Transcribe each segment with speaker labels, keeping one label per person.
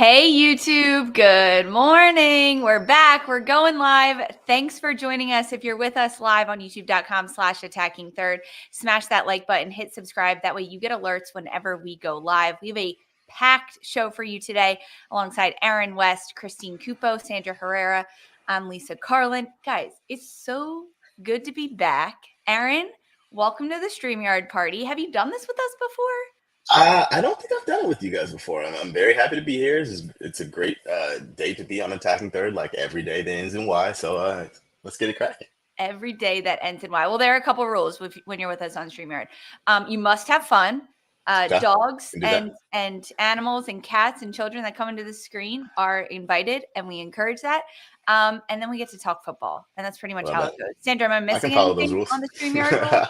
Speaker 1: Hey YouTube, good morning. We're back. We're going live. Thanks for joining us. If you're with us live on youtube.com/attacking third, smash that like button, hit subscribe. That way you get alerts whenever we go live. We have a packed show for you today alongside Aaron West, Christine Cupo, Sandra Herrera. I'm Lisa Carlin. Guys, it's so good to be back. Aaron, welcome to the StreamYard party. Have you done this with us before?
Speaker 2: I don't think I've done it with you guys before. I'm very happy to be here. It's a great day to be on Attacking Third, like every day that ends in Y. So let's get it cracking.
Speaker 1: Every day that ends in Y. Well, there are a couple rules when you're with us on StreamYard. You must have fun. Dogs and animals and cats and children that come into the screen are invited, and we encourage that. And then we get to talk football, and that's pretty much how it goes. Sandra, am I missing anything on the StreamYard rules?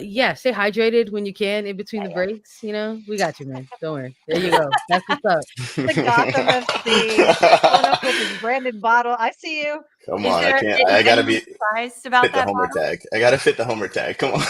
Speaker 3: Yeah, stay hydrated when you can in between the breaks. You know, we got you, man. Don't worry. There you go. That's what's up.
Speaker 4: The Gotham FC pulling up with his branded bottle. I see you.
Speaker 2: Come on, I gotta be
Speaker 1: surprised about
Speaker 2: fit
Speaker 1: that
Speaker 2: the homer
Speaker 1: bottle?
Speaker 2: tag. I gotta fit the homer tag. Come on.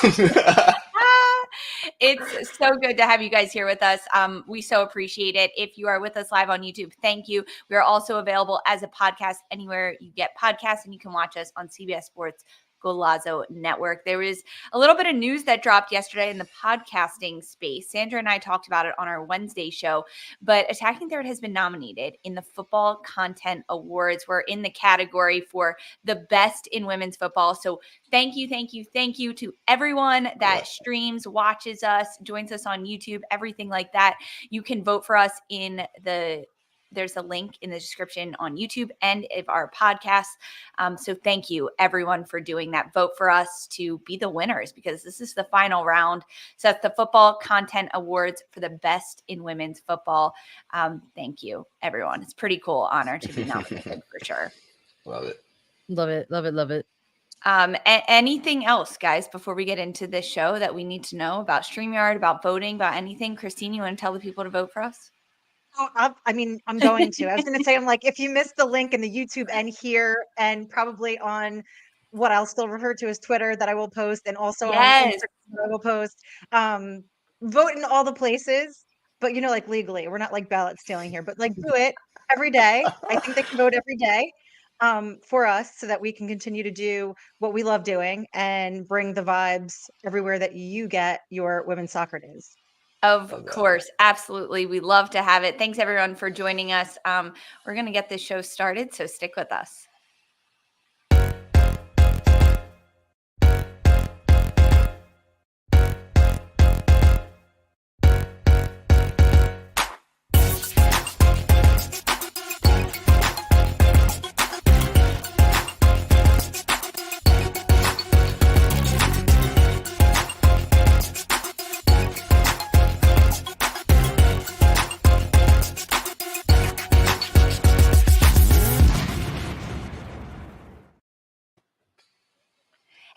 Speaker 1: It's so good to have you guys here with us. We so appreciate it. If you are with us live on YouTube, thank you. We are also available as a podcast anywhere you get podcasts, and you can watch us on CBS Sports Golazo Network. There was a little bit of news that dropped yesterday in the podcasting space. Sandra and I talked about it on our Wednesday show, but Attacking Third has been nominated in the Football Content Awards. We're in the category for the best in women's football. So thank you to everyone that streams, watches us, joins us on YouTube, everything like that. You can vote for us there's a link in the description on YouTube and of our podcast. So thank you, everyone, for doing that. Vote for us to be the winners, because this is the final round. So that's the Football Content Awards for the best in women's football. Thank you, everyone. It's a pretty cool honor to be nominated for sure.
Speaker 2: Love it.
Speaker 3: Love it. Love it. Love it.
Speaker 1: Anything else, guys, before we get into this show that we need to know about StreamYard, about voting, about anything? Christine, you want to tell the people to vote for us?
Speaker 4: Oh, I'm going to. I was going to say, I'm like, if you missed the link in the YouTube and here, and probably on what I'll still refer to as Twitter that I will post, and also on Instagram that I will post, vote in all the places, but like legally. We're not like ballot stealing here, but like do it every day. I think they can vote every day for us, so that we can continue to do what we love doing and bring the vibes everywhere that you get your women's soccer news.
Speaker 1: Of course. Absolutely. We love to have it. Thanks, everyone, for joining us. We're going to get this show started, so stick with us.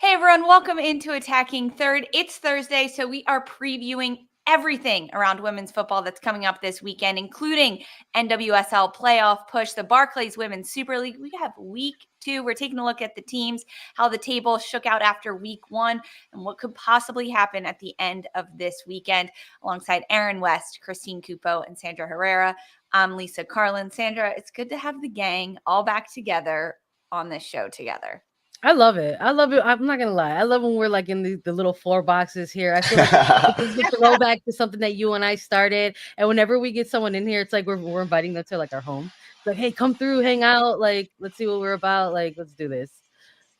Speaker 1: Hey everyone, welcome into Attacking Third. It's Thursday, so we are previewing everything around women's football that's coming up this weekend, including NWSL playoff push, the Barclays Women's Super League. We have week 2. We're taking a look at the teams, how the table shook out after week 1, and what could possibly happen at the end of this weekend. Alongside Aaron West, Christine Cupo, and Sandra Herrera, I'm Lisa Carlin. Sandra, it's good to have the gang all back together on this show together.
Speaker 3: I love it. I'm not gonna lie. I love when we're like in the little 4 boxes here. I feel like it's a throwback to something that you and I started. And whenever we get someone in here, it's like we're inviting them to like our home. It's like, hey, come through, hang out. Like, let's see what we're about. Like, let's do this.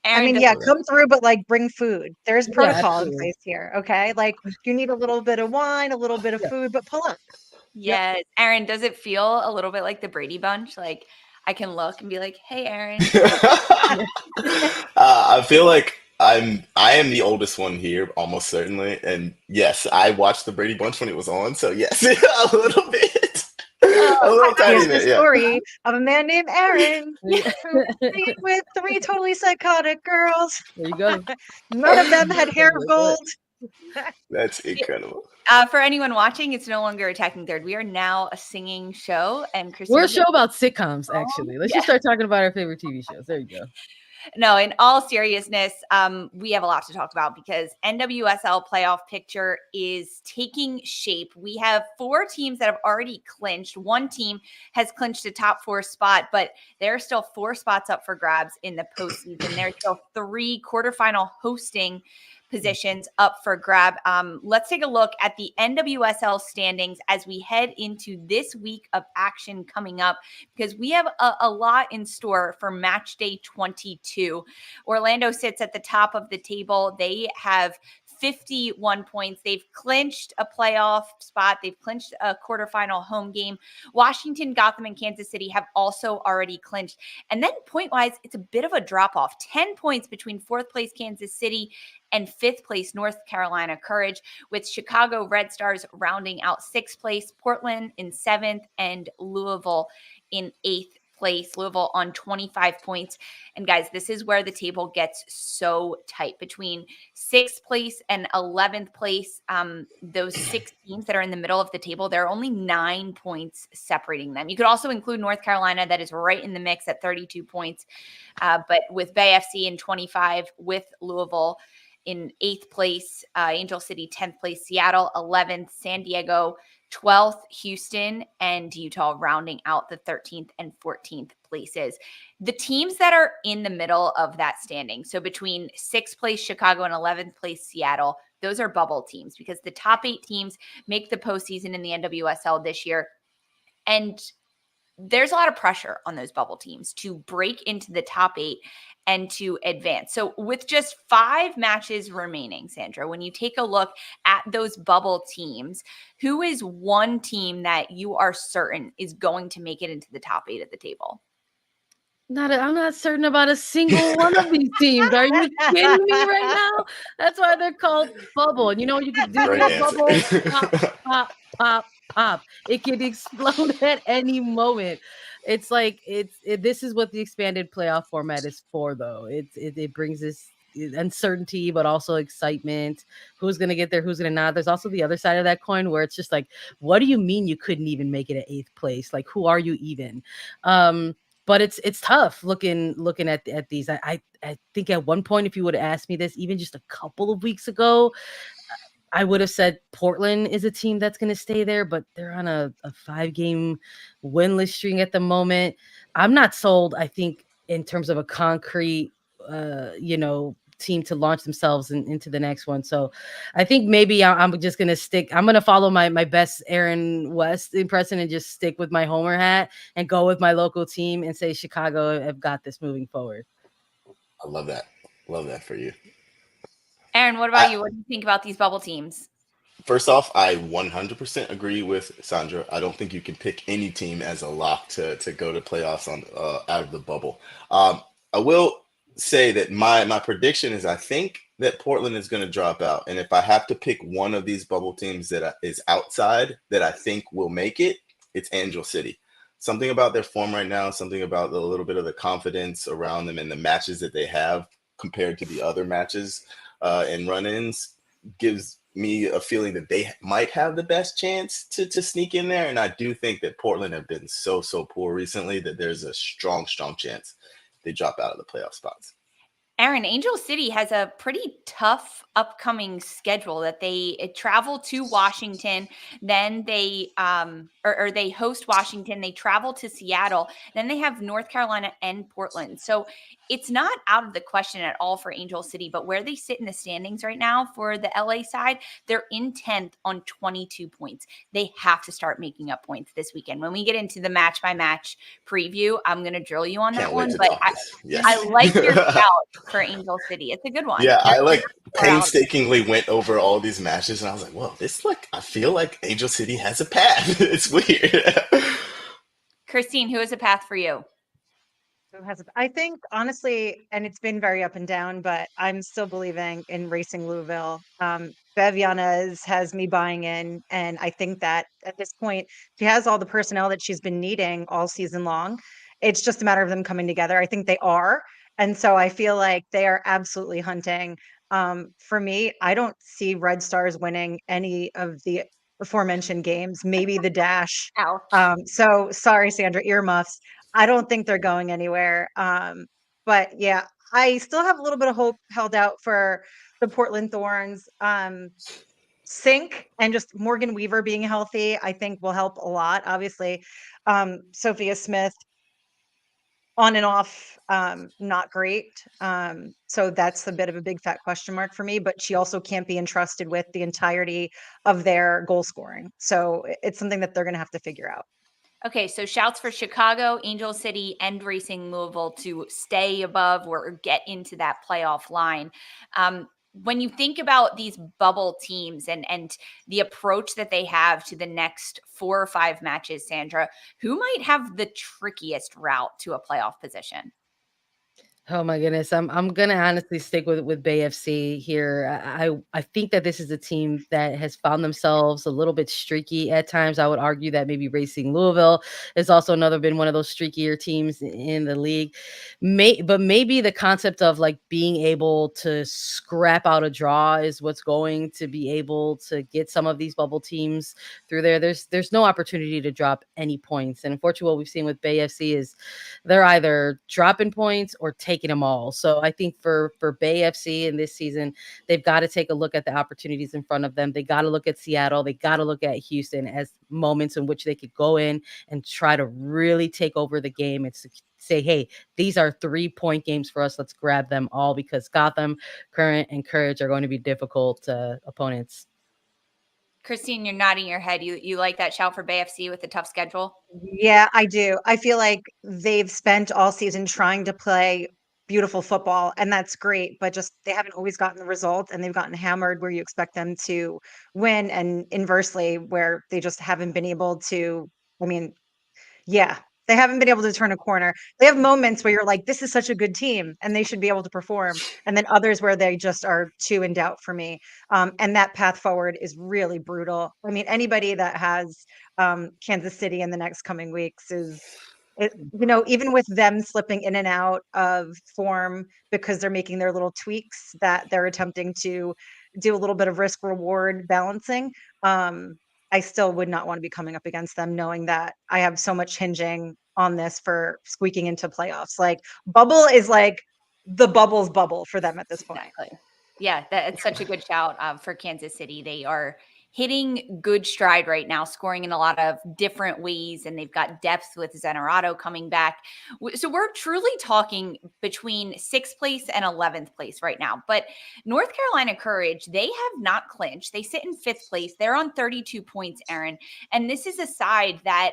Speaker 4: Aaron, come through, but like bring food. There's protocol in place here. Okay, like you need a little bit of wine, a little bit of food, but pull up.
Speaker 1: Yes, yep. Aaron, does it feel a little bit like the Brady Bunch? Like, I can look and be like, "Hey, Aaron."
Speaker 2: I feel like I am the oldest one here, almost certainly, and yes, I watched the Brady Bunch when it was on. So yes, a little bit, a little tiny bit.
Speaker 4: The story of a man named Aaron with 3 totally psychotic girls.
Speaker 3: There you go.
Speaker 4: None of them had hair of gold.
Speaker 2: That's incredible.
Speaker 1: For anyone watching, it's no longer Attacking Third. We are now a singing show, and
Speaker 3: we're a show about sitcoms. Actually, let's just start talking about our favorite TV shows. There you go.
Speaker 1: No, in all seriousness, we have a lot to talk about because NWSL playoff picture is taking shape. We have 4 teams that have already clinched. One team has clinched a top 4 spot, but there are still 4 spots up for grabs in the postseason. There's still 3 quarterfinal hosting positions up for grab. Let's take a look at the NWSL standings as we head into this week of action coming up, because we have a lot in store for match day 22. Orlando sits at the top of the table. They have 51 points. They've clinched a playoff spot. They've clinched a quarterfinal home game. Washington, Gotham, and Kansas City have also already clinched. And then point-wise, it's a bit of a drop-off. 10 points between 4th place Kansas City and 5th place North Carolina Courage, with Chicago Red Stars rounding out 6th place, Portland in 7th, and Louisville in 8th place. Louisville on 25 points. And guys, this is where the table gets so tight between 6th place and 11th place. Those 6 teams that are in the middle of the table, there are only 9 points separating them. You could also include North Carolina, that is right in the mix at 32 points. But with Bay FC in 25, with Louisville in 8th place, Angel City 10th place, Seattle 11th, San Diego 12th, Houston and Utah rounding out the 13th and 14th places. The teams that are in the middle of that standing, so between 6th place Chicago and 11th place Seattle, those are bubble teams because the top 8 teams make the postseason in the NWSL this year. And there's a lot of pressure on those bubble teams to break into the top 8 and to advance. So with just 5 matches remaining, Sandra, when you take a look at those bubble teams, who is one team that you are certain is going to make it into the top 8 at the table?
Speaker 3: I'm not certain about a single one of these teams. Are you kidding me right now? That's why they're called bubble. And you know what you can do with a bubble? Pop, pop, pop, pop. It can explode at any moment. It's like this is what the expanded playoff format is for, though. It brings this uncertainty, but also excitement. Who's gonna get there? Who's gonna not? There's also the other side of that coin where it's just like, what do you mean you couldn't even make it at 8th place? Like, who are you even? But it's tough looking at these. I think at one point, if you would have asked me this even just a couple of weeks ago, I would have said Portland is a team that's going to stay there, but they're on a 5-game winless string at the moment. I'm not sold, I think, in terms of a concrete, team to launch themselves into the next one. So I think maybe I'm just going to stick. I'm going to follow my best Aaron West impression and just stick with my Homer hat and go with my local team and say Chicago have got this moving forward.
Speaker 2: I love that. Love that for you.
Speaker 1: Aaron, what about you? What do you think about these bubble teams?
Speaker 2: First off, I 100% agree with Sandra. I don't think you can pick any team as a lock to go to playoffs on out of the bubble. I will say that my prediction is I think that Portland is going to drop out. And if I have to pick one of these bubble teams that is outside that I think will make it, it's Angel City. Something about their form right now, something about a little bit of the confidence around them and the matches that they have compared to the other matches and run-ins gives me a feeling that they might have the best chance to sneak in there. And I do think that Portland have been so poor recently that there's a strong chance they drop out of the playoff spots.
Speaker 1: Aaron, Angel City has a pretty tough upcoming schedule that they travel to Washington, then they or they host Washington, they travel to Seattle, then they have North Carolina and Portland. So it's not out of the question at all for Angel City, but where they sit in the standings right now for the LA side, they're in 10th on 22 points. They have to start making up points this weekend. When we get into the match by match preview, I'm going to drill you on that one, but I like your scout for Angel City. It's a good one.
Speaker 2: Yeah, I painstakingly went over all these matches and I was like, whoa, I feel like Angel City has a path. It's weird.
Speaker 1: Christine, who is a path for you?
Speaker 4: I think honestly, and it's been very up and down, but I'm still believing in Racing Louisville. Bev Yanez has me buying in, and I think that at this point, she has all the personnel that she's been needing all season long. It's just a matter of them coming together. I think they are. And so I feel like they are absolutely hunting. For me, I don't see Red Stars winning any of the aforementioned games, maybe the Dash. So sorry, Sandra, earmuffs. I don't think they're going anywhere. But yeah, I still have a little bit of hope held out for the Portland Thorns. Sink and just Morgan Weaver being healthy, I think will help a lot. Obviously, Sophia Smith on and off, not great. So that's a bit of a big fat question mark for me, but she also can't be entrusted with the entirety of their goal scoring. So it's something that they're going to have to figure out.
Speaker 1: Okay, so shouts for Chicago, Angel City, and Racing Louisville to stay above or get into that playoff line. When you think about these bubble teams and the approach that they have to the next 4 or 5 matches, Sandra, who might have the trickiest route to a playoff position?
Speaker 3: Oh my goodness. I'm gonna honestly stick with Bay FC here. I think that this is a team that has found themselves a little bit streaky at times. I would argue that maybe Racing Louisville is also another been one of those streakier teams in the league. But maybe the concept of like being able to scrap out a draw is what's going to be able to get some of these bubble teams through there. There's no opportunity to drop any points. And unfortunately, what we've seen with Bay FC is they're either dropping points or taking them all. So I think for Bay FC in this season, they've got to take a look at the opportunities in front of them. They got to look at Seattle. They got to look at Houston as moments in which they could go in and try to really take over the game and say, hey, these are 3-point games for us. Let's grab them all, because Gotham, Current, and Courage are going to be difficult opponents.
Speaker 1: Christine, you're nodding your head. You like that shout for Bay FC with the tough schedule?
Speaker 4: Yeah, I do. I feel like they've spent all season trying to play beautiful football, and that's great, but just they haven't always gotten the result, and they've gotten hammered where you expect them to win, and inversely where they just haven't been able to. I mean, yeah, they haven't been able to turn a corner. They have moments where you're like, this is such a good team and they should be able to perform. And then others where they just are too in doubt for me. And that path forward is really brutal. I mean, anybody that has Kansas City in the next coming weeks even with them slipping in and out of form because they're making their little tweaks that they're attempting to do a little bit of risk reward balancing. I still would not want to be coming up against them, knowing that I have so much hinging on this for squeaking into playoffs. Like bubble is like the bubble's bubble for them at this point.
Speaker 1: Exactly. Yeah, that's such a good shout for Kansas City. They are hitting good stride right now, scoring in a lot of different ways, and they've got depth with Zenerato coming back. So we're truly talking between 6th place and 11th place right now. But North Carolina Courage, they have not clinched. They sit in 5th place. They're on 32 points, Aaron. And this is a side that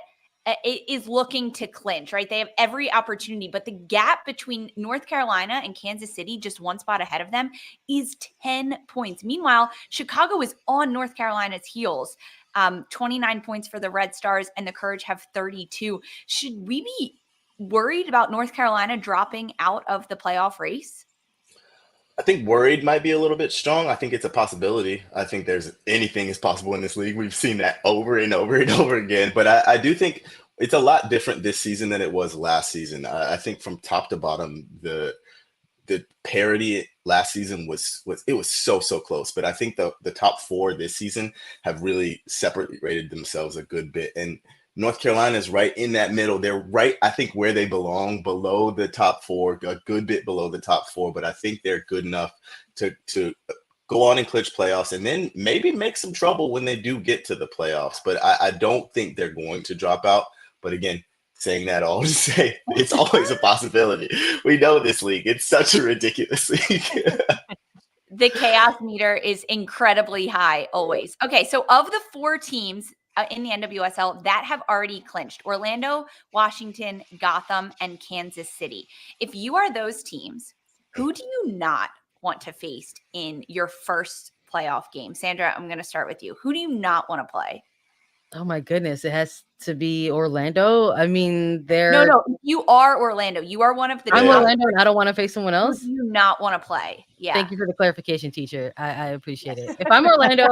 Speaker 1: is looking to clinch, right? They have every opportunity, but the gap between North Carolina and Kansas City, just one spot ahead of them, is 10 points. Meanwhile, Chicago is on North Carolina's heels. 29 points for the Red Stars, and the Courage have 32. Should we be worried about North Carolina dropping out of the playoff race?
Speaker 2: I think worried might be a little bit strong. I think it's a possibility. I think anything is possible in this league. We've seen that over and over and over again. But I do think it's a lot different this season than it was last season. I think from top to bottom, the parity last season was so close. But I think the top 4 this season have really separated themselves a good bit. And North Carolina is right in that middle. They're right, I think, where they belong, below the top 4, a good bit below the top 4. But I think they're good enough to go on and clinch playoffs and then maybe make some trouble when they do get to the playoffs. But I don't think they're going to drop out. But again, saying that all to say it's always a possibility. We know this league. It's such a ridiculous league.
Speaker 1: The chaos meter is incredibly high always. Okay, so of the 4 teams in the NWSL that have already clinched, Orlando, Washington, Gotham, and Kansas City. If you are those teams, who do you not want to face in your first playoff game? Sandra, I'm going to start with you. Who do you not want to play?
Speaker 3: Oh my goodness, it has to be Orlando. I mean,
Speaker 1: No, you are Orlando. You are one of the
Speaker 3: I'm Orlando and I don't want to face someone else.
Speaker 1: Who do you not want to play? Yeah.
Speaker 3: Thank you for the clarification, teacher. I appreciate it. If I'm Orlando,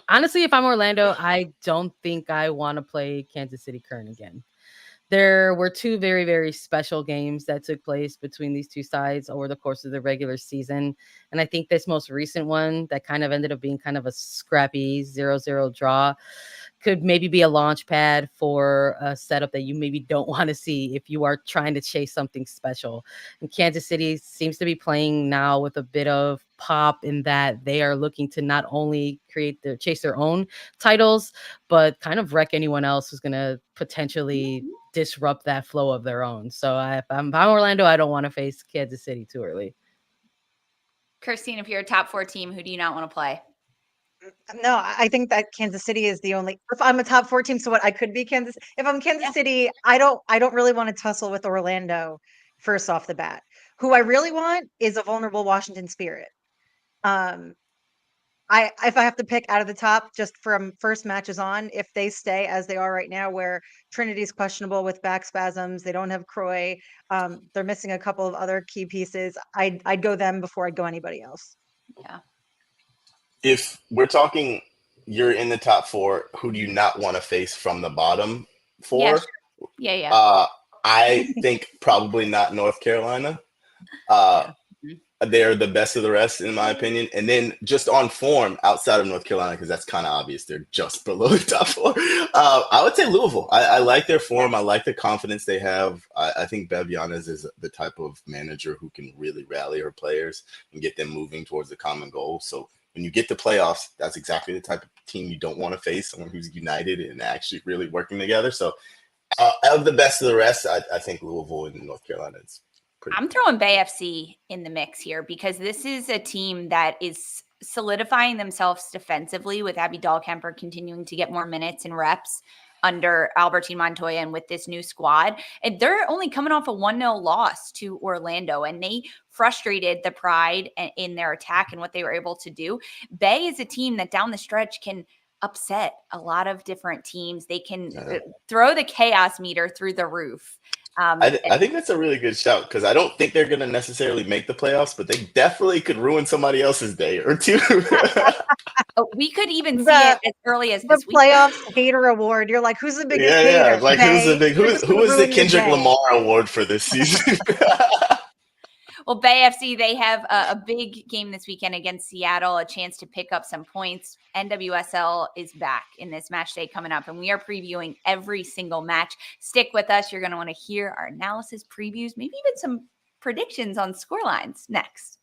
Speaker 3: Honestly, if I'm Orlando, I don't think I want to play Kansas City Current again. There were 2 very, very special games that took place between these 2 sides over the course of the regular season. And I think this most recent one that kind of ended up being kind of a scrappy 0-0 draw could maybe be a launch pad for a setup that you maybe don't want to see if you are trying to chase something special. And Kansas City seems to be playing now with a bit of pop in that they are looking to not only chase their own titles, but kind of wreck anyone else who's going to potentially disrupt that flow of their own. So if I'm Orlando, I don't want to face Kansas City too early.
Speaker 1: Christine, if you're a top 4 team, who do you not want to play?
Speaker 4: No, I think that Kansas City is the only. If I'm a top 4 team, so what? I could be Kansas. If I'm Kansas City, I don't really want to tussle with Orlando first off the bat. Who I really want is a vulnerable Washington Spirit. If I have to pick out of the top just from first matches on, if they stay as they are right now, where Trinity's questionable with back spasms, they don't have Croy, they're missing a couple of other key pieces. I'd go them before I'd go anybody else.
Speaker 1: Yeah.
Speaker 2: If we're talking, you're in the top 4, who do you not want to face from the bottom 4?
Speaker 1: Yeah.
Speaker 2: I think probably not North Carolina. They're the best of the rest, in my opinion. And then just on form outside of North Carolina, because that's kind of obvious, they're just below the top 4. I would say Louisville. I like their form. I like the confidence they have. I think Bev Yanez is the type of manager who can really rally her players and get them moving towards the common goal. So when you get to playoffs, that's exactly the type of team you don't want to face, someone who's united and actually really working together. So of the best of the rest, I think Louisville and North Carolina is pretty.
Speaker 1: I'm throwing Bay FC in the mix here because this is a team that is solidifying themselves defensively with Abby Dahlkemper continuing to get more minutes and reps under Albertine Montoya and with this new squad. And they're only coming off a 1-0 loss to Orlando, and they frustrated the Pride in their attack and what they were able to do. Bay is a team that down the stretch can upset a lot of different teams. They can throw the chaos meter through the roof.
Speaker 2: I think that's a really good shout because I don't think they're going to necessarily make the playoffs, but they definitely could ruin somebody else's day or two.
Speaker 1: We could even see it as early as this week.
Speaker 4: Playoffs hater award. You're like, who's the biggest hater?
Speaker 2: Yeah. Like, who is the Kendrick Lamar award for this season?
Speaker 1: Well, Bay FC, they have a big game this weekend against Seattle, a chance to pick up some points. NWSL is back in this match day coming up, and we are previewing every single match. Stick with us. You're going to want to hear our analysis, previews, maybe even some predictions on scorelines next.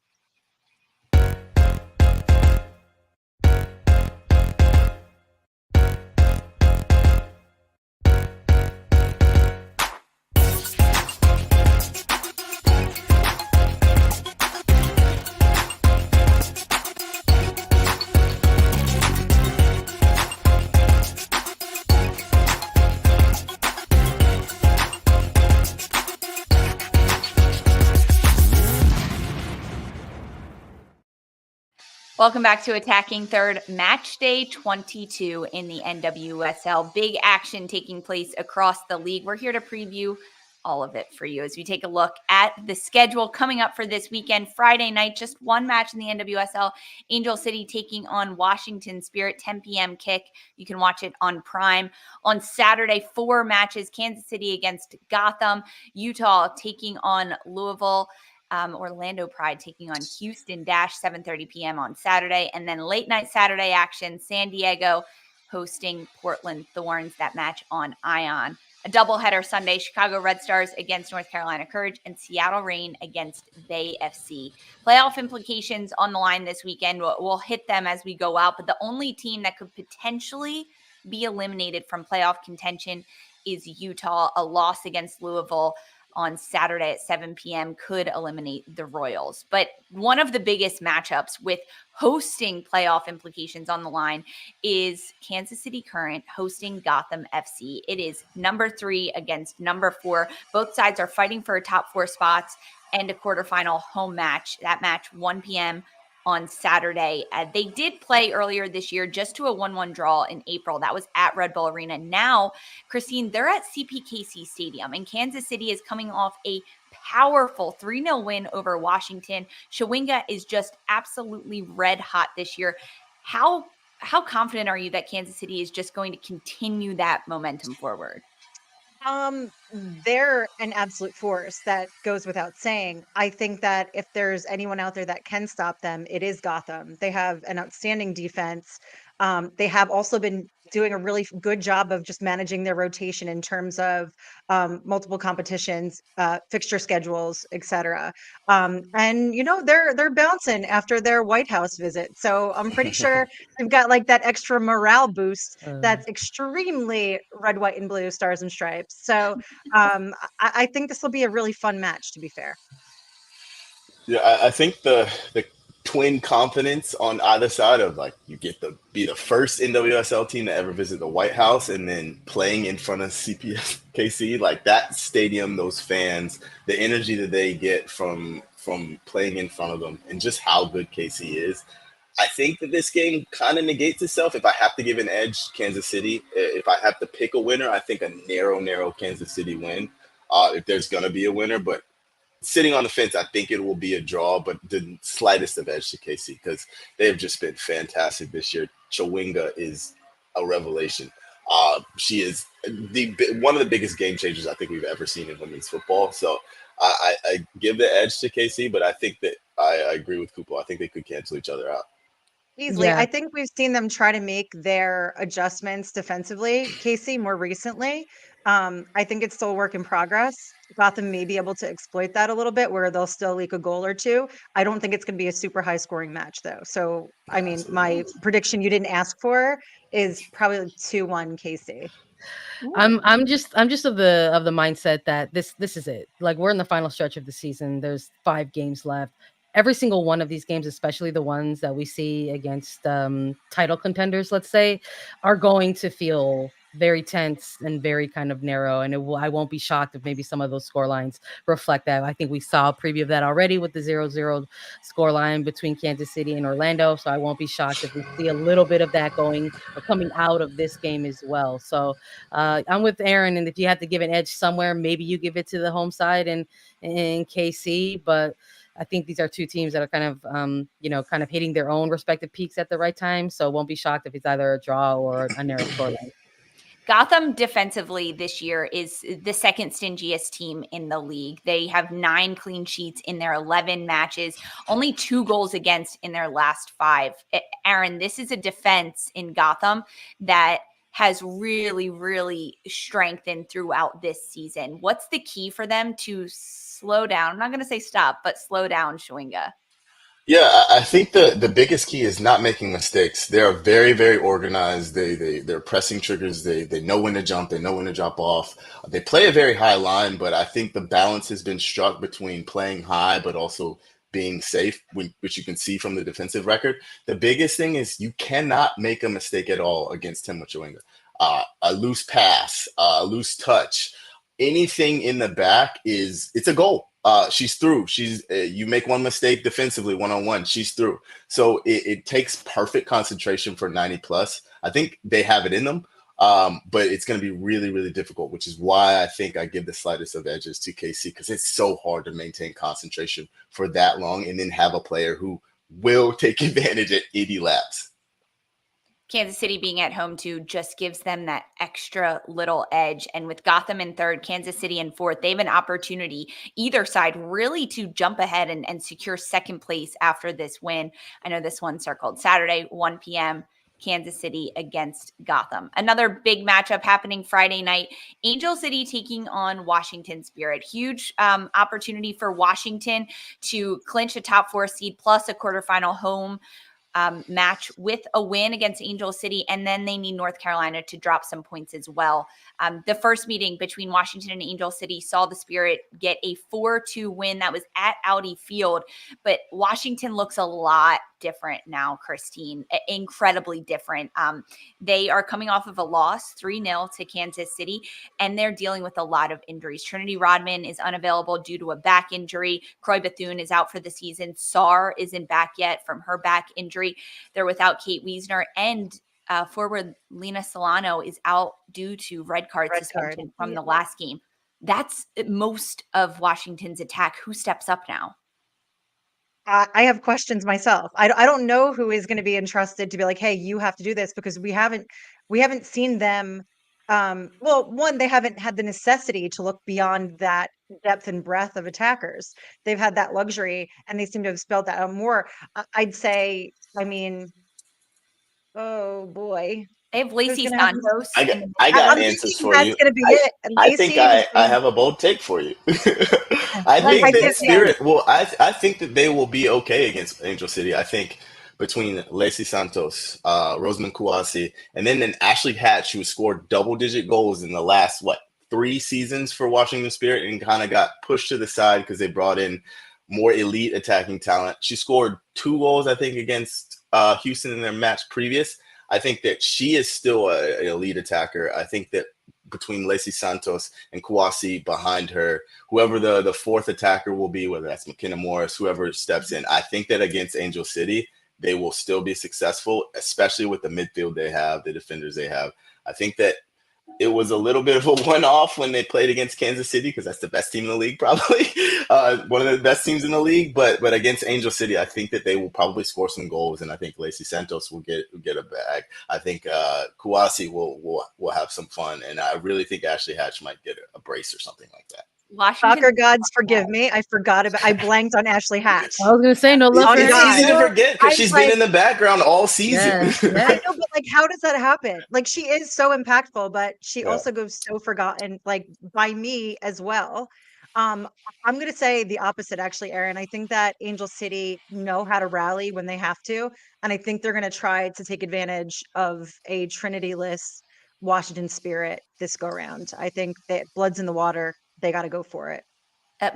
Speaker 1: Welcome back to Attacking Third, match day 22 in the NWSL. Big action taking place across the league. We're here to preview all of it for you as we take a look at the schedule coming up for this weekend. Friday night, just one match in the NWSL. Angel City taking on Washington Spirit, 10 p.m. kick. You can watch it on Prime. On Saturday, 4 matches. Kansas City against Gotham. Utah taking on Louisville. Orlando Pride taking on Houston Dash, 7:30 p.m. on Saturday. And then late night Saturday action, San Diego hosting Portland Thorns, that match on Ion. A doubleheader Sunday, Chicago Red Stars against North Carolina Courage and Seattle Reign against Bay FC. Playoff implications on the line this weekend. We'll hit them as we go out, but the only team that could potentially be eliminated from playoff contention is Utah. A loss against Louisville on Saturday at 7 p.m. could eliminate the Royals. But one of the biggest matchups with hosting playoff implications on the line is Kansas City Current hosting Gotham FC. It is number 3 against number 4. Both sides are fighting for top 4 spots and a quarterfinal home match. That match 1 p.m. on Saturday. They did play earlier this year just to a 1-1 draw in April. That was at Red Bull Arena. Now, Christine, they're at CPKC Stadium, and Kansas City is coming off a powerful 3-0 win over Washington. Chewinga is just absolutely red hot this year. How confident are you that Kansas City is just going to continue that momentum forward?
Speaker 4: They're an absolute force. That goes without saying. I think that if there's anyone out there that can stop them, it is Gotham. They have an outstanding defense. They have also been doing a really good job of just managing their rotation in terms of multiple competitions, fixture schedules, etc. And they're bouncing after their White House visit, so I'm pretty sure they've got like that extra morale boost that's extremely red, white, and blue, stars and stripes. So I think this will be a really fun match, to be fair.
Speaker 2: Yeah, I think the twin confidence on either side of like you get to be the first NWSL team to ever visit the White House and then playing in front of CPS KC, like that stadium, those fans, the energy that they get from playing in front of them, and just how good KC is. I think that this game kind of negates itself. If I have to give an edge, Kansas City. If I have to pick a winner, I think a narrow Kansas City win. If there's going to be a winner, but sitting on the fence, I think it will be a draw, but the slightest of edge to KC because they have just been fantastic this year. Chawinga is a revelation. She is one of the biggest game changers I think we've ever seen in women's football. So I give the edge to KC, but I think that I agree with Cupo. I think they could cancel each other out.
Speaker 4: Easily.
Speaker 3: Yeah.
Speaker 4: I think we've seen them try to make their adjustments defensively, Casey, more recently. I think it's still a work in progress. Gotham may be able to exploit that a little bit where they'll still leak a goal or two. I don't think it's going to be a super high scoring match, though. So, I mean, my prediction you didn't ask for is probably 2-1 KC.
Speaker 3: I'm just of the mindset that this is it. Like, we're in the final stretch of the season. There's 5 games left. Every single one of these games, especially the ones that we see against title contenders, let's say, are going to feel very tense and very kind of narrow. And I won't be shocked if maybe some of those score lines reflect that. I think we saw a preview of that already with the 0-0 score line between Kansas City and Orlando. So I won't be shocked if we see a little bit of that going or coming out of this game as well. So I'm with Aaron, and if you have to give an edge somewhere, maybe you give it to the home side in KC. But I think these are two teams that are kind of, kind of hitting their own respective peaks at the right time. So won't be shocked if it's either a draw or a narrow scoreline.
Speaker 1: Gotham defensively this year is the second stingiest team in the league. They have 9 clean sheets in their 11 matches, only 2 goals against in their last 5. Aaron, this is a defense in Gotham that has really, really strengthened throughout this season. What's the key for them to slow down? I'm not going to say stop, but slow down Chawinga.
Speaker 2: Yeah, I think the biggest key is not making mistakes. They are very, very organized. They're pressing triggers. They know when to jump. They know when to drop off. They play a very high line, but I think the balance has been struck between playing high but also being safe, which you can see from the defensive record. The biggest thing is you cannot make a mistake at all against Tim Chawinga. A loose pass, a loose touch, anything in the back it's a goal. She's through. You make one mistake defensively, one-on-one, she's through. So it takes perfect concentration for 90 plus. I think they have it in them, but it's going to be really, really difficult, which is why I think I give the slightest of edges to KC, because it's so hard to maintain concentration for that long and then have a player who will take advantage at 80 laps.
Speaker 1: Kansas City being at home too just gives them that extra little edge. And with Gotham in 3rd, Kansas City in 4th, they have an opportunity, either side, really to jump ahead and secure 2nd place after this win. I know this one's circled Saturday, 1 p.m., Kansas City against Gotham. Another big matchup happening Friday night, Angel City taking on Washington Spirit. Huge opportunity for Washington to clinch a top 4 seed plus a quarterfinal home match with a win against Angel City, and then they need North Carolina to drop some points as well. The first meeting between Washington and Angel City saw the Spirit get a 4-2 win that was at Audi Field, but Washington looks a lot different now, Christine, incredibly different. They are coming off of a loss 3-0 to Kansas City, and they're dealing with a lot of injuries. Trinity Rodman is unavailable due to a back injury. Croy Bethune is out for the season. Saar isn't back yet from her back injury. They're without Kate Wiesner, and forward Lena Solano is out due to red card suspension from the last game. That's most of Washington's attack. Who steps up now?
Speaker 4: I have questions myself. I don't know who is going to be entrusted to be like, hey, you have to do this, because we haven't seen them. Well, one, they haven't had the necessity to look beyond that depth and breadth of attackers. They've had that luxury, and they seem to have spelled that out more. I'd say, I mean, oh boy,
Speaker 1: They have Lacey
Speaker 4: gonna have-
Speaker 1: Santos.
Speaker 2: I got
Speaker 4: I'm
Speaker 2: answers
Speaker 4: thinking
Speaker 2: for
Speaker 4: that's
Speaker 2: you.
Speaker 4: going to be it.
Speaker 2: I think
Speaker 4: Lacey was
Speaker 2: I have a bold take for you. I
Speaker 4: Well,
Speaker 2: think
Speaker 4: I
Speaker 2: that
Speaker 4: guess, yeah.
Speaker 2: Spirit. Well, I think that they will be okay against Angel City. I think between Lacey Santos, Rosamund Kouassi, and then Ashley Hatch, who scored double-digit goals in the last 3 seasons for Washington Spirit, and kind of got pushed to the side because they brought in more elite attacking talent. She scored 2 goals, I think, against Houston in their match previous. I think that she is still an elite attacker. I think that between Lacey Santos and Kouassi behind her, whoever the fourth attacker will be, whether that's McKenna Morris, whoever steps in, I think that against Angel City, they will still be successful, especially with the midfield they have, the defenders they have. I think that it was a little bit of a one-off when they played against Kansas City because that's the best team in the league, probably one of the best teams in the league. But against Angel City, I think that they will probably score some goals, and I think Lacey Santos will get a bag. I think Kouassi will have some fun, and I really think Ashley Hatch might get a brace or something like that.
Speaker 1: Washington.
Speaker 4: Soccer gods, forgive me. I blanked on Ashley Hatch.
Speaker 3: I was gonna say no love for
Speaker 2: It's
Speaker 3: her.
Speaker 2: easy to forget because she's been in the background all season.
Speaker 3: Yeah.
Speaker 4: I know, but how does that happen? She is so impactful, but she
Speaker 2: Yeah.
Speaker 4: also goes so forgotten, by me as well. I'm gonna say the opposite, actually, Erin. I think that Angel City know how to rally when they have to, and I think they're gonna try to take advantage of a Trinity-less Washington Spirit this go round. I think that blood's in the water. They got to go for it.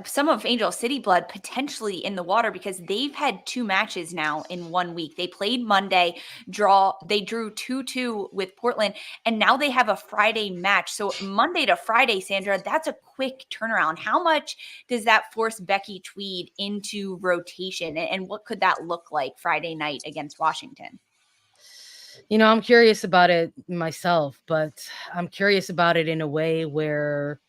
Speaker 1: Some of Angel City blood potentially in the water because they've had 2 matches now in 1 week. They played Monday, they drew 2-2 with Portland, and now they have a Friday match. So Monday to Friday, Sandra, that's a quick turnaround. How much does that force Becky Tweed into rotation, and what could that look like Friday night against Washington?
Speaker 3: I'm curious about it myself, but I'm curious about it in a way where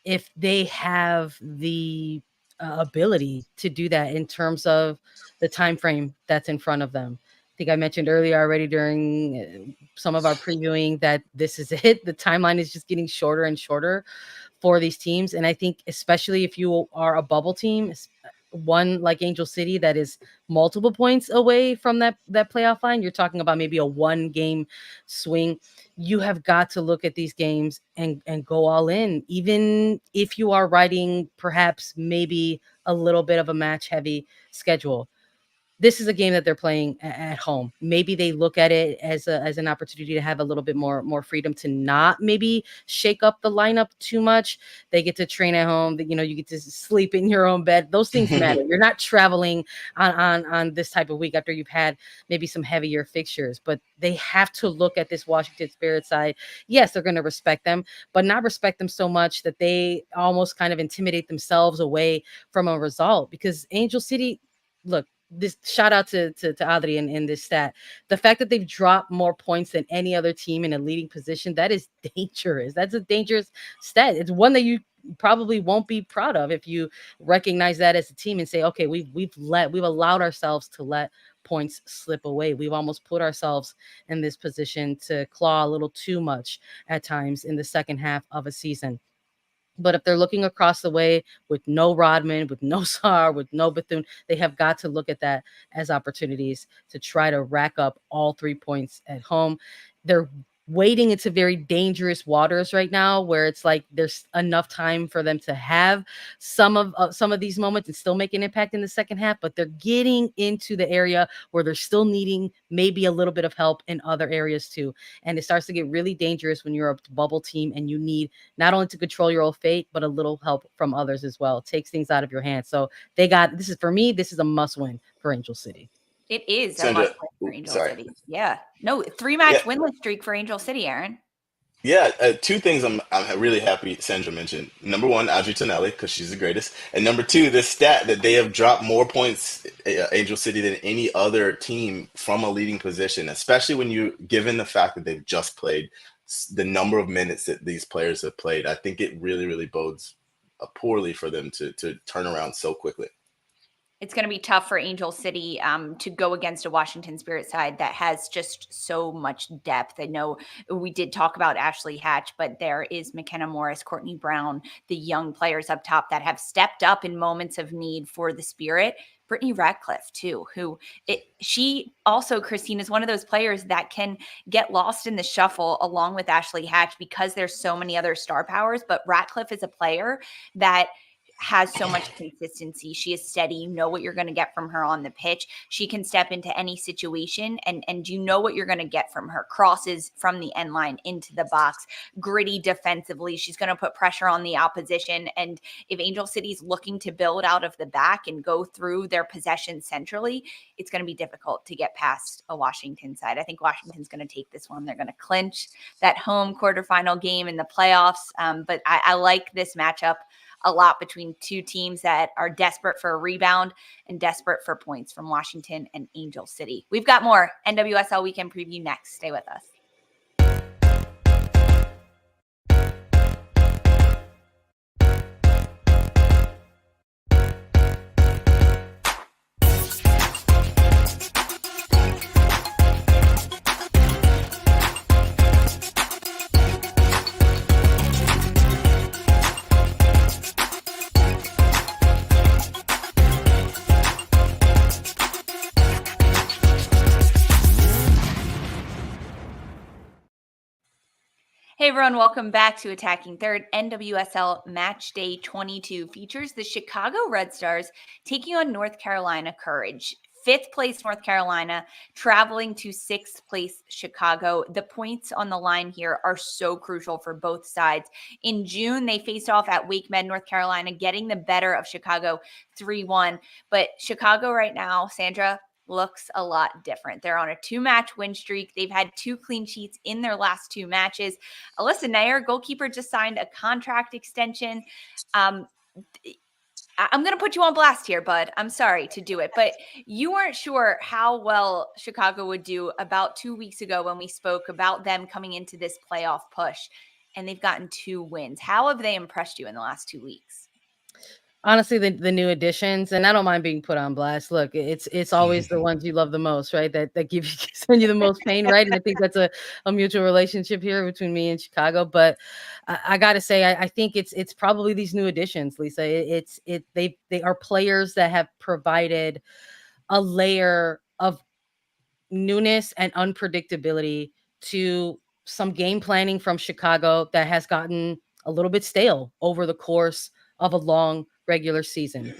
Speaker 3: if they have the ability to do that in terms of the time frame that's in front of them. I think I mentioned earlier already during some of our previewing that this is it. The timeline is just getting shorter and shorter for these teams. And I think especially if you are a bubble team, one like Angel City that is multiple points away from that playoff line, you're talking about maybe a 1-game swing. You have got to look at these games and go all in, even if you are riding perhaps maybe a little bit of a match heavy schedule. This is a game that they're playing at home. Maybe they look at it as an opportunity to have a little bit more freedom to not maybe shake up the lineup too much. They get to train at home. You get to sleep in your own bed. Those things matter. You're not traveling on this type of week after you've had maybe some heavier fixtures. But they have to look at this Washington Spirit side. Yes, they're going to respect them, but not respect them so much that they almost kind of intimidate themselves away from a result. Because Angel City, look, this shout out to Adri in this stat. The fact that they've dropped more points than any other team in a leading position, that is dangerous. That's a dangerous stat. It's one that you probably won't be proud of if you recognize that as a team and say, okay, we've allowed ourselves to let points slip away. We've almost put ourselves in this position to claw a little too much at times in the second half of a season. But if they're looking across the way with no Rodman, with no Sar, with no Bethune, they have got to look at that as opportunities to try to rack up all 3 points at home. They're wading into very dangerous waters right now where it's like there's enough time for them to have some of these moments and still make an impact in the second half, but they're getting into the area where they're still needing maybe a little bit of help in other areas too. And it starts to get really dangerous when you're a bubble team and you need not only to control your own fate, but a little help from others as well. It takes things out of your hands. So this is a must win for Angel City.
Speaker 1: It is
Speaker 2: Sandra,
Speaker 1: a must win for Angel City. Yeah. No, 3-match winless streak for Angel City, Erin.
Speaker 2: Yeah, 2 things I'm really happy Sandra mentioned. Number 1, Audrey Tonelli, because she's the greatest. And number 2, this stat that they have dropped more points, Angel City, than any other team from a leading position, especially when given the fact that they've just played the number of minutes that these players have played. I think it really, really bodes poorly for them to turn around so quickly.
Speaker 1: It's going to be tough for Angel City to go against a Washington Spirit side that has just so much depth. I know we did talk about Ashley Hatch, but there is McKenna Morris, Courtney Brown, the young players up top that have stepped up in moments of need for the Spirit. Brittany Ratcliffe, too, she also, Christine, is one of those players that can get lost in the shuffle along with Ashley Hatch because there's so many other star powers. But Ratcliffe is a player that has so much consistency. She is steady. You know what you're going to get from her on the pitch. She can step into any situation and you know what you're going to get from her. Crosses from the end line into the box, gritty defensively. She's going to put pressure on the opposition. And if Angel City's looking to build out of the back and go through their possession centrally, it's going to be difficult to get past a Washington side. I think Washington's going to take this one. They're going to clinch that home quarterfinal game in the playoffs. But I like this matchup a lot between two teams that are desperate for a rebound and desperate for points from Washington and Angel City. We've got more NWSL Weekend Preview next. Stay with us. Hey everyone, welcome back to Attacking Third. NWSL Match Day 22 features the Chicago Red Stars taking on North Carolina Courage. 5th place North Carolina, traveling to 6th place Chicago. The points on the line here are so crucial for both sides. In June, they faced off at Wake Med, North Carolina, getting the better of Chicago 3-1. But Chicago right now, Sandra, looks a lot different. They're on a 2-match win streak. They've had 2 clean sheets in their last 2 matches. Alyssa Nair, goalkeeper, just signed a contract extension. I'm going to put you on blast here, bud. I'm sorry to do it, but you weren't sure how well Chicago would do about 2 weeks ago when we spoke about them coming into this playoff push, and they've gotten 2 wins. How have they impressed you in the last 2 weeks?
Speaker 3: Honestly, the new additions, and I don't mind being put on blast. Look, it's always the ones you love the most, right? That give you send you the most pain, right? And I think that's a mutual relationship here between me and Chicago. But I got to say, I think it's probably these new additions, Lisa. They are players that have provided a layer of newness and unpredictability to some game planning from Chicago that has gotten a little bit stale over the course of a long regular season.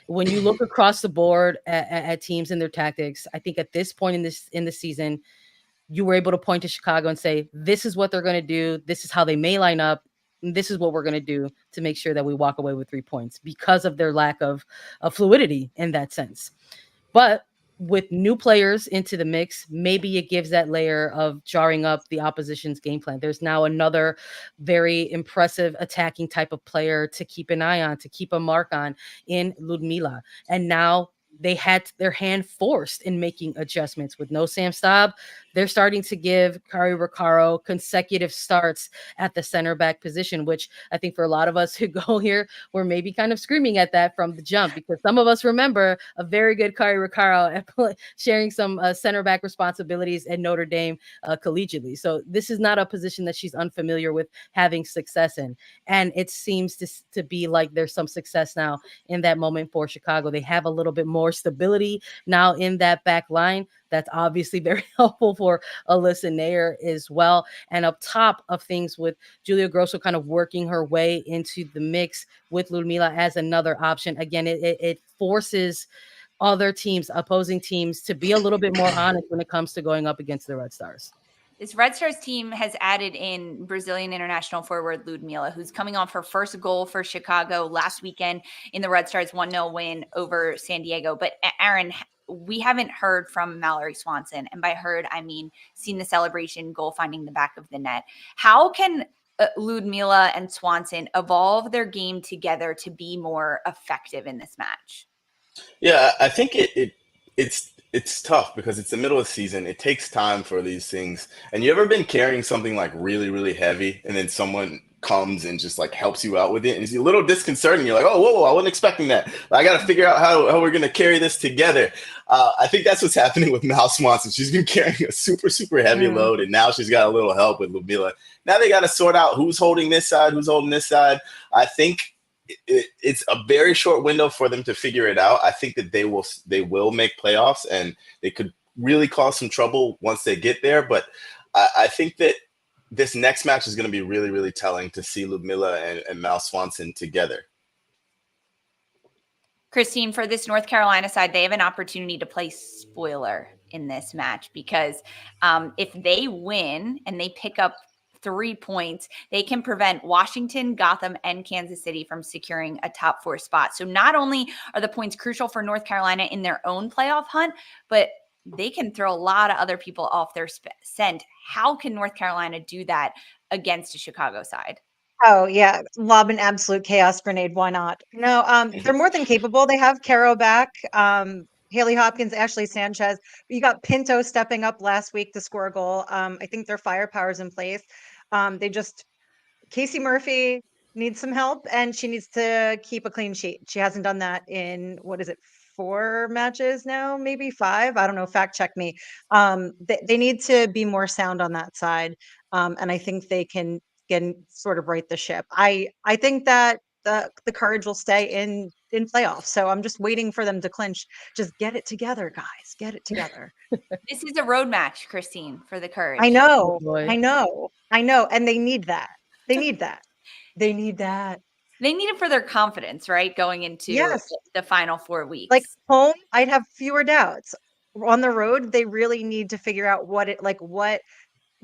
Speaker 3: When you look across the board at teams and their tactics, I think at this point in the season, you were able to point to Chicago and say, this is what they're going to do. This is how they may line up. And this is what we're going to do to make sure that we walk away with 3 points because of their lack of fluidity in that sense. But with new players into the mix, maybe it gives that layer of jarring up the opposition's game plan. There's now another very impressive attacking type of player to keep an eye on, to keep a mark on in Ludmila. And now they had their hand forced in making adjustments. With no Sam Staub, they're starting to give Kari Recaro consecutive starts at the center back position, which I think for a lot of us who go here, we're maybe kind of screaming at that from the jump, because some of us remember a very good Kari Recaro sharing some center back responsibilities at Notre Dame collegiately. So this is not a position that she's unfamiliar with having success in. And it seems to be like there's some success now in that moment for Chicago. They have a little bit more stability now in that back line. That's obviously very helpful for Alyssa Nair as well. And up top of things, with Julia Grosso kind of working her way into the mix with Ludmila as another option. Again, it forces other teams, opposing teams, to be a little bit more honest when it comes to going up against the Red Stars.
Speaker 1: This Red Stars team has added in Brazilian international forward Ludmila, who's coming off her first goal for Chicago last weekend in the Red Stars 1-0 win over San Diego. But Aaron, we haven't heard from Mallory Swanson. And by heard, I mean seen the celebration goal finding the back of the net. How can Ludmila and Swanson evolve their game together to be more effective in this match?
Speaker 2: Yeah, I think it's tough because it's the middle of the season. It takes time for these things. And you ever been carrying something like really, really heavy, and then someone comes and just like helps you out with it. And it's a little disconcerting. You're like, oh, whoa, I wasn't expecting that. I got to figure out how we're going to carry this together. I think that's what's happening with Mal Swanson. She's been carrying a super, super heavy load, and now she's got a little help with Ludmila. Now they got to sort out who's holding this side, who's holding this side. I think it's a very short window for them to figure it out. I think that they will make playoffs, and they could really cause some trouble once they get there. But I think that this next match is going to be really, really telling to see Ludmila and Mal Swanson together.
Speaker 1: Christine, for this North Carolina side, they have an opportunity to play spoiler in this match because if they win and they pick up 3 points, they can prevent Washington, Gotham, and Kansas City from securing a top 4 spot. So not only are the points crucial for North Carolina in their own playoff hunt, but they can throw a lot of other people off their scent. How can North Carolina do that against a Chicago side?
Speaker 4: Oh, yeah. Lob an absolute chaos grenade. Why not? No, they're more than capable. They have Caro back, Haley Hopkins, Ashley Sanchez. You got Pinto stepping up last week to score a goal. I think their firepower is in place. Casey Murphy needs some help, and she needs to keep a clean sheet. She hasn't done that in, 4 matches now, maybe 5. I don't know. Fact check me. They need to be more sound on that side. And I think they can sort of right the ship. I think that the Courage will stay in playoffs. So I'm just waiting for them to clinch. Just get it together, guys. Get it together.
Speaker 1: This is a road match, Christine, for the Courage.
Speaker 4: I know. And they need that. They need that. They need
Speaker 1: it for their confidence, right? Going into the final 4 weeks.
Speaker 4: Like home, I'd have fewer doubts. On the road, they really need to figure out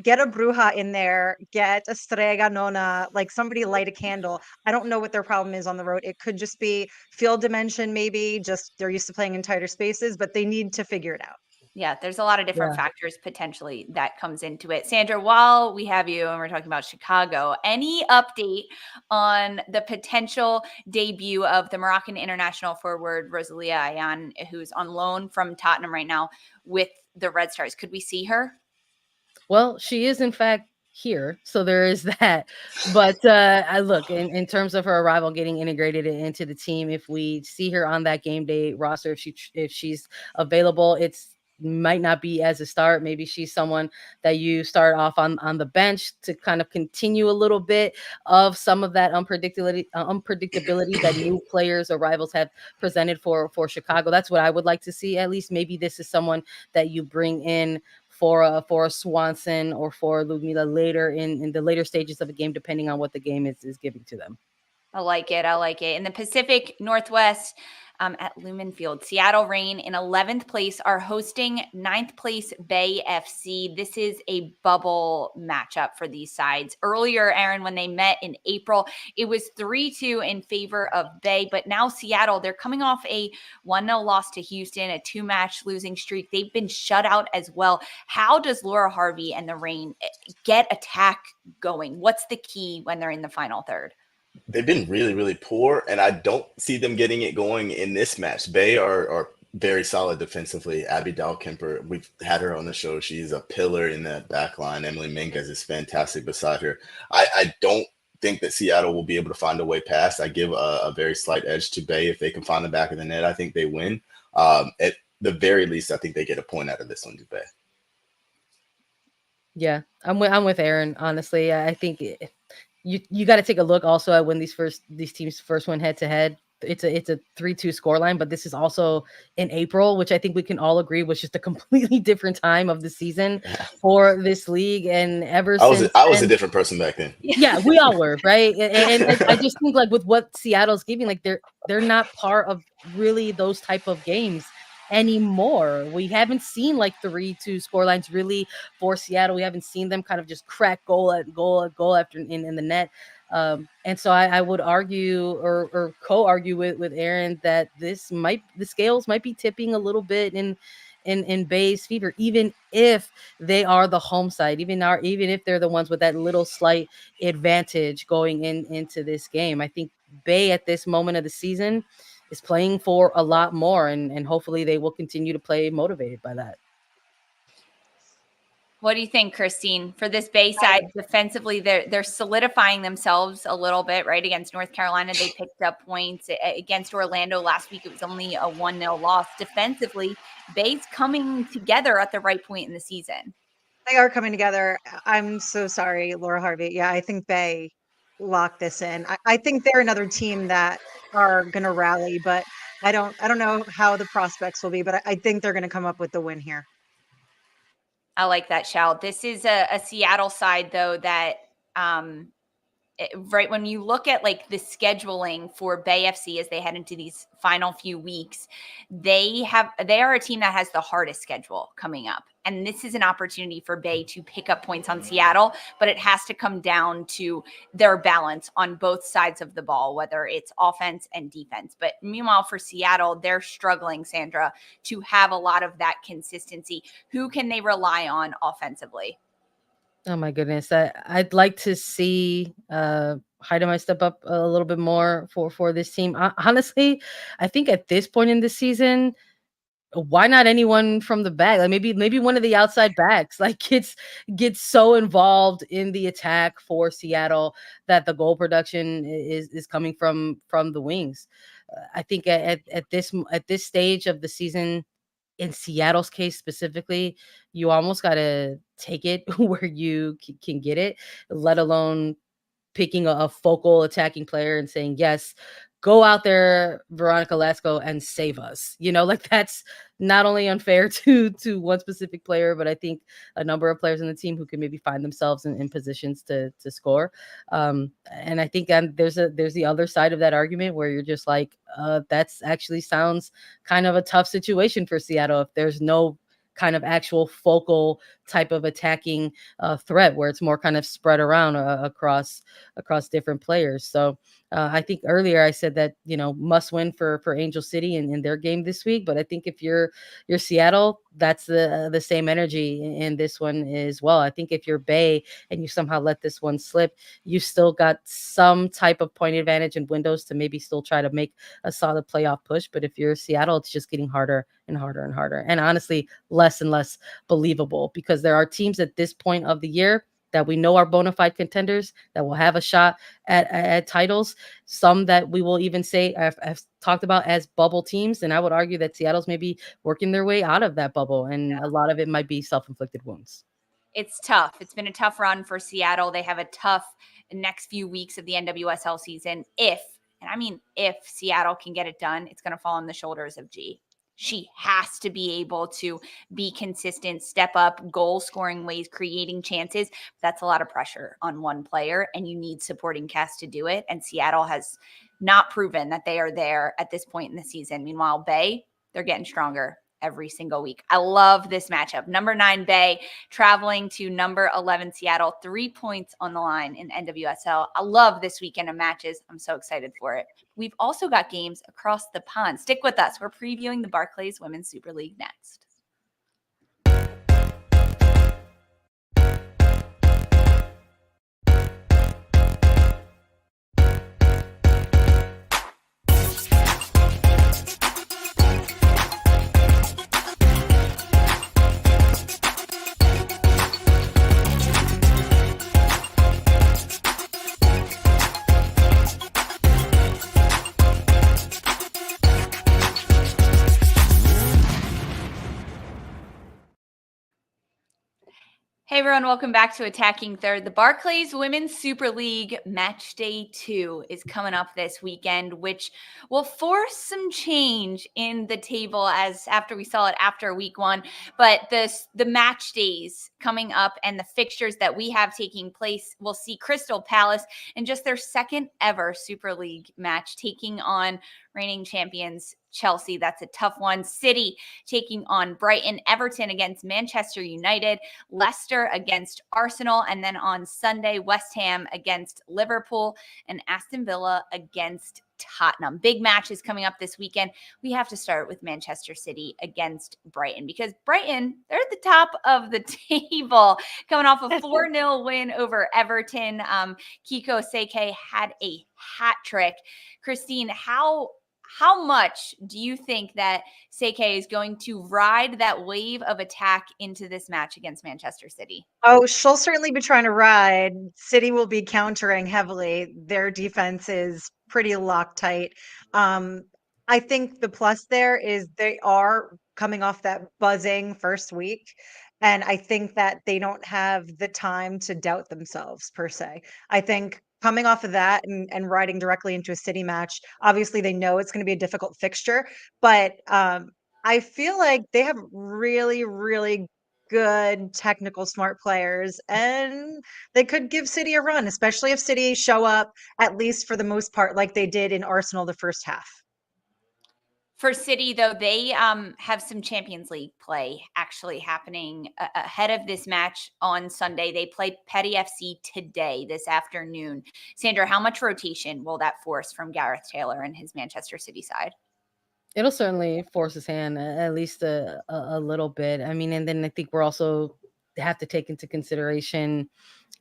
Speaker 4: get a Bruja in there, get a Strega Nona, like somebody light a candle. I don't know what their problem is on the road. It could just be field dimension, maybe just they're used to playing in tighter spaces, but they need to figure it out.
Speaker 1: Yeah, there's a lot of different factors potentially that comes into it. Sandra, while we have you and we're talking about Chicago, any update on the potential debut of the Moroccan international forward Rosalia Ayan, who's on loan from Tottenham right now with the Red Stars? Could we see her?
Speaker 3: Well, she is in fact here, so there is that. But I look in terms of her arrival, getting integrated into the team. If we see her on that game day roster, if she's available, it's might not be as a start. Maybe she's someone that you start off on the bench to kind of continue a little bit of some of that unpredictability that new players or rivals have presented for Chicago. That's what I would like to see. At least maybe this is someone that you bring in for a Swanson or for Ludmila later in the later stages of a game, depending on what the game is giving to them.
Speaker 1: I like it. In the Pacific Northwest, at Lumen Field, Seattle Reign in 11th place are hosting 9th place Bay FC. This is a bubble matchup for these sides. Earlier, Aaron, when they met in April, it was 3-2 in favor of Bay, but now Seattle, they're coming off a 1-0 loss to Houston, a 2-match losing streak. They've been shut out as well. How does Laura Harvey and the Reign get attack going? What's the key when they're in the final third?
Speaker 2: They've been really, really poor, and I don't see them getting it going in this match. Bay are very solid defensively. Abby Dahlkemper, we've had her on the show. She's a pillar in that back line. Emily Minguez is fantastic beside her. I don't think that Seattle will be able to find a way past. I give a very slight edge to Bay. If they can find the back of the net, I think they win. At the very least, I think they get a point out of this one to Bay.
Speaker 3: Yeah, I'm with Aaron, honestly. I think you got to take a look also at when these teams first went head to head. It's a 3-2 scoreline, but this is also in April, which I think we can all agree was just a completely different time of the season for this league. And I
Speaker 2: was a different person back then.
Speaker 3: Yeah, we all were, right? And I just think like with what Seattle's giving, like they're not part of really those type of games anymore. We haven't seen like 3-2 scorelines really for Seattle. We haven't seen them kind of just crack goal after in the net. And so I would argue or co-argue with Aaron that the scales might be tipping a little bit in Bay's favor, even if they are the home side, even if they're the ones with that little slight advantage going into this game. I think Bay at this moment of the season is playing for a lot more, and hopefully they will continue to play motivated by that.
Speaker 1: What do you think, Christine? For this Bay side, defensively, they're solidifying themselves a little bit, right? Against North Carolina, they picked up points. Against Orlando last week, it was only a 1-0 loss. Defensively, Bay's coming together at the right point in the season.
Speaker 4: They are coming together. I'm so sorry, Laura Harvey. Yeah, I think Bay locked this in. I think they're another team that are going to rally, but I don't know how the prospects will be, but I think they're going to come up with the win here.
Speaker 1: I like that, Shal. This is a Seattle side, though, that right when you look at like the scheduling for Bay FC as they head into these final few weeks, they are a team that has the hardest schedule coming up. And this is an opportunity for Bay to pick up points on Seattle, but it has to come down to their balance on both sides of the ball, whether it's offense and defense. But meanwhile, for Seattle, they're struggling, Sandra, to have a lot of that consistency. Who can they rely on offensively?
Speaker 3: Oh my goodness. I'd like to see Haidamai step up a little bit more for this team. Honestly, I think at this point in the season, why not anyone from the back? Like maybe one of the outside backs. Like gets so involved in the attack for Seattle that the goal production is coming from the wings. I think at this stage of the season, in Seattle's case specifically, you almost got to take it where you can get it, let alone picking a focal attacking player and saying, yes, go out there, Veronica Lasco, and save us. Like that's not only unfair to one specific player, but I think a number of players in the team who can maybe find themselves in positions to score. And I think there's the other side of that argument where you're just like, that's actually sounds kind of a tough situation for Seattle if there's no kind of actual focal type of attacking threat where it's more kind of spread around across different players. So I think earlier I said that, must win for Angel City in their game this week. But I think if you're Seattle, that's the same energy in this one as well. I think if you're Bay and you somehow let this one slip, you still got some type of point advantage and windows to maybe still try to make a solid playoff push. But if you're Seattle, it's just getting harder and harder and harder. And honestly, less and less believable because there are teams at this point of the year that we know are bona fide contenders that will have a shot at titles. Some that we will even say I've talked about as bubble teams. And I would argue that Seattle's maybe working their way out of that bubble. And a lot of it might be self-inflicted wounds.
Speaker 1: It's tough. It's been a tough run for Seattle. They have a tough next few weeks of the NWSL season. If Seattle can get it done, it's going to fall on the shoulders of G. She has to be able to be consistent, step up, goal scoring ways, creating chances. That's a lot of pressure on one player, and you need supporting cast to do it. And Seattle has not proven that they are there at this point in the season. Meanwhile, Bay, they're getting stronger every single week. I love this matchup. Number 9 Bay traveling to number 11 Seattle, 3 points on the line in NWSL. I love this weekend of matches. I'm so excited for it. We've also got games across the pond. Stick with us. We're previewing the Barclays Women's Super League next. Hey everyone, welcome back to Attacking Third. The Barclays Women's Super League Match Day 2 is coming up this weekend, which will force some change in the table as after we saw it after week 1. But the match days coming up and the fixtures that we have taking place, we'll see Crystal Palace in just their second ever Super League match taking on reigning champions Chelsea. That's a tough one. City taking on Brighton, Everton against Manchester United, Leicester against Arsenal, and then on Sunday, West Ham against Liverpool and Aston Villa against Tottenham. Big matches coming up this weekend. We have to start with Manchester City against Brighton because Brighton, they're at the top of the table coming off a 4-0 win over Everton. Kiko Seke had a hat trick. Christine, how how much do you think that Seike is going to ride that wave of attack into this match against Manchester City?
Speaker 4: Oh, she'll certainly be trying to ride. City will be countering heavily. Their defense is pretty Loctite. I think the plus there is they are coming off that buzzing first week. And I think that they don't have the time to doubt themselves per se. I think coming off of that and riding directly into a City match, obviously they know it's going to be a difficult fixture, but I feel like they have really, really good technical smart players, and they could give City a run, especially if City show up at least for the most part like they did in Arsenal the first half.
Speaker 1: For City, though, they have some Champions League play actually happening ahead of this match on Sunday. They play Petty FC today, this afternoon. Sandra, how much rotation will that force from Gareth Taylor and his Manchester City side?
Speaker 3: It'll certainly force his hand at least a little bit. I mean, and then I think we're also have to take into consideration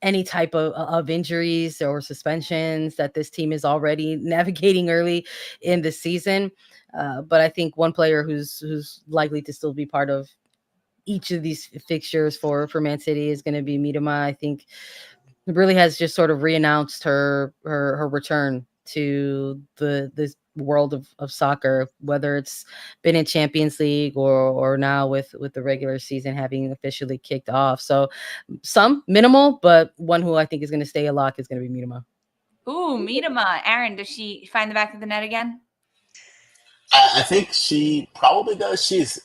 Speaker 3: any type of injuries or suspensions that this team is already navigating early in the season. But I think one player who's likely to still be part of each of these fixtures for Man City is going to be Miedema. I think really has just sort of reannounced her return to this world of soccer, whether it's been in Champions League or now with the regular season having officially kicked off. So some minimal, but one who I think is going to stay a lock is going to be Miedema.
Speaker 1: Ooh, Miedema. Aaron, does she find the back of the net again?
Speaker 2: I think she probably does. She's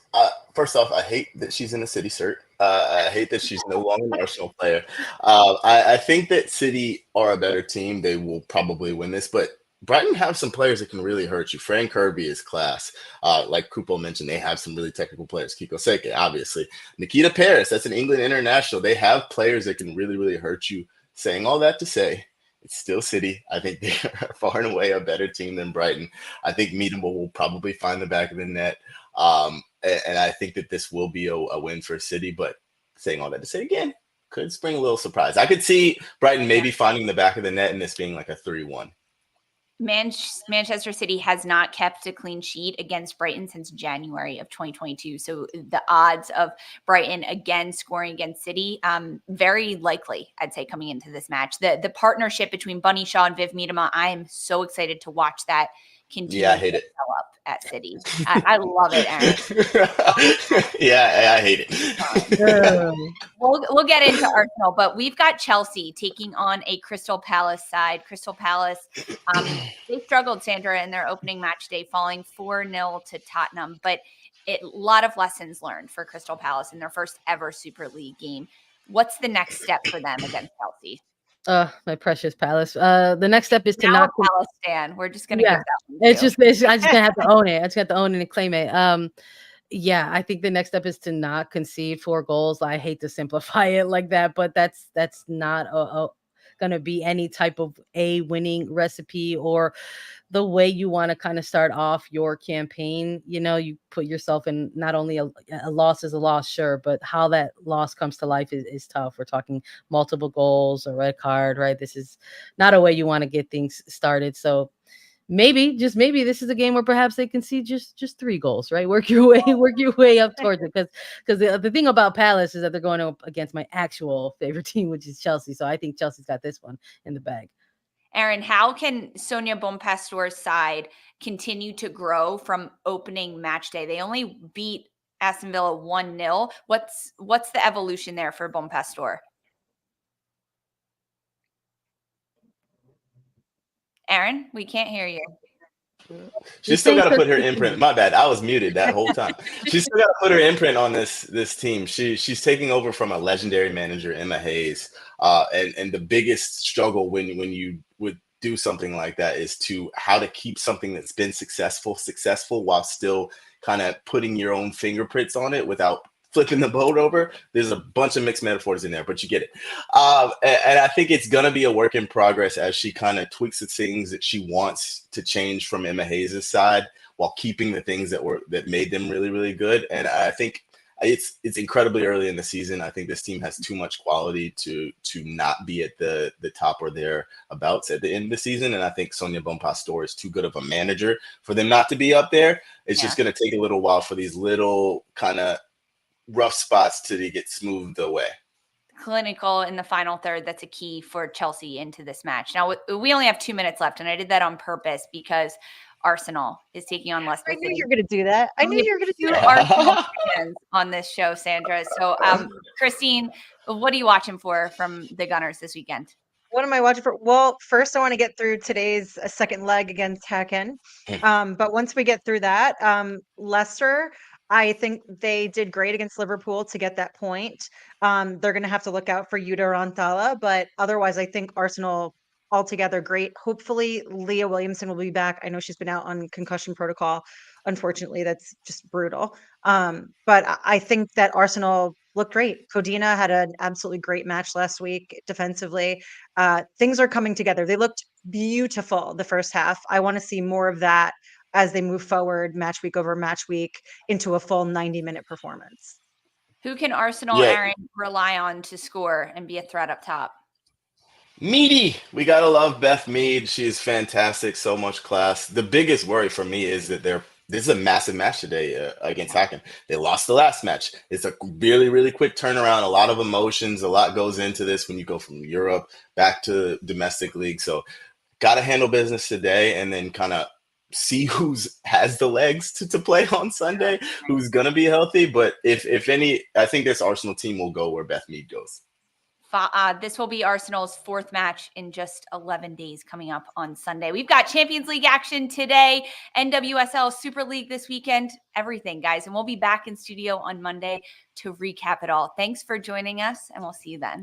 Speaker 2: first off, I hate that she's in a City shirt. I hate that she's no longer an Arsenal player. I think that City are a better team. They will probably win this, but Brighton have some players that can really hurt you. Fran Kirby is class. Like Cupo mentioned, they have some really technical players. Kiko Seke, obviously. Nikita Paris, that's an England international. They have players that can really, really hurt you. Saying all that to say, it's still City. I think they are far and away a better team than Brighton. I think Miedema will probably find the back of the net. And I think that this will be a win for City. But saying all that to say again, could spring a little surprise. I could see Brighton maybe finding the back of the net and this being like a 3-1.
Speaker 1: Manchester City has not kept a clean sheet against Brighton since January of 2022. So the odds of Brighton again scoring against City, very likely, I'd say, coming into this match. The partnership between Bunny Shaw and Viv Miedema, I am so excited to watch that continue.
Speaker 2: Yeah, I hate it.
Speaker 1: Develop at City. I love it, Aaron.
Speaker 2: Yeah, I hate it.
Speaker 1: We'll get into Arsenal, but we've got Chelsea taking on a Crystal Palace side. Crystal Palace, they struggled, Sandra, in their opening match day, falling 4-0 to Tottenham. But a lot of lessons learned for Crystal Palace in their first ever Super League game. What's the next step for them against Chelsea?
Speaker 3: My precious Palace. The next step is to
Speaker 1: now
Speaker 3: not
Speaker 1: Palace stand. We're just gonna give that one
Speaker 3: I just gonna have to own it. I just got to own it and claim it. Yeah, I think the next step is to not concede 4 goals. I hate to simplify it like that, but that's not going to be any type of a winning recipe or the way you want to kind of start off your campaign. You know, you put yourself in not only a loss is a loss, sure, but how that loss comes to life is tough. We're talking multiple goals, a red card, right? This is not a way you want to get things started. So maybe, just maybe, this is a game where perhaps they can see just 3 goals, right? Work your way up towards it, because the thing about Palace is that they're going up against my actual favorite team, which is Chelsea. So I think Chelsea's got this one in the bag.
Speaker 1: Aaron, how can Sonia Bonpastor's side continue to grow from opening match day? They only beat Aston Villa 1-0. What's the evolution there for Bonpastor? Aaron, we can't hear you.
Speaker 2: She's still got to put her imprint. My bad. I was muted that whole time. She's still got to put her imprint on this team. She's taking over from a legendary manager, Emma Hayes. And the biggest struggle when you would do something like that is how to keep something that's been successful while still kind of putting your own fingerprints on it without flipping the boat over. There's a bunch of mixed metaphors in there, but you get it. And I think it's going to be a work in progress as she kind of tweaks the things that she wants to change from Emma Hayes' side while keeping the things that made them really, really good. And I think it's incredibly early in the season. I think this team has too much quality to not be at the top or thereabouts at the end of the season. And I think Sonia Bonpastor is too good of a manager for them not to be up there. It's just going to take a little while for these little kind of rough spots to get smoothed away.
Speaker 1: Clinical in the final third. That's a key for Chelsea into this match. Now, we only have 2 minutes left, and I did that on purpose because Arsenal is taking on Leicester City.
Speaker 4: I knew you were going to do that. I knew you were going to do that.
Speaker 1: Arsenal fans on this show, Sandra. So, Christine, what are you watching for from the Gunners this weekend?
Speaker 4: What am I watching for? Well, first I want to get through today's second leg against Häcken. But once we get through that, Leicester, I think they did great against Liverpool to get that point. They're going to have to look out for Yuta Rantala, but otherwise I think Arsenal altogether great. Hopefully Leah Williamson will be back. I know she's been out on concussion protocol. Unfortunately, that's just brutal. But I think that Arsenal looked great. Codina had an absolutely great match last week defensively. Things are coming together. They looked beautiful the first half. I want to see more of that as they move forward match week over match week into a full 90-minute performance.
Speaker 1: Who can Arsenal, Aaron, rely on to score and be a threat up top?
Speaker 2: Meaty. We got to love Beth Mead. She's fantastic. So much class. The biggest worry for me is that this is a massive match today against Häcken. They lost the last match. It's a really, really quick turnaround. A lot of emotions. A lot goes into this when you go from Europe back to domestic league. So got to handle business today and then kind of see who's has the legs to play on Sunday, who's going to be healthy. But if any, I think this Arsenal team will go where Beth Mead goes.
Speaker 1: This will be Arsenal's fourth match in just 11 days coming up on Sunday. We've got Champions League action today, NWSL Super League this weekend, everything, guys. And we'll be back in studio on Monday to recap it all. Thanks for joining us, and we'll see you then.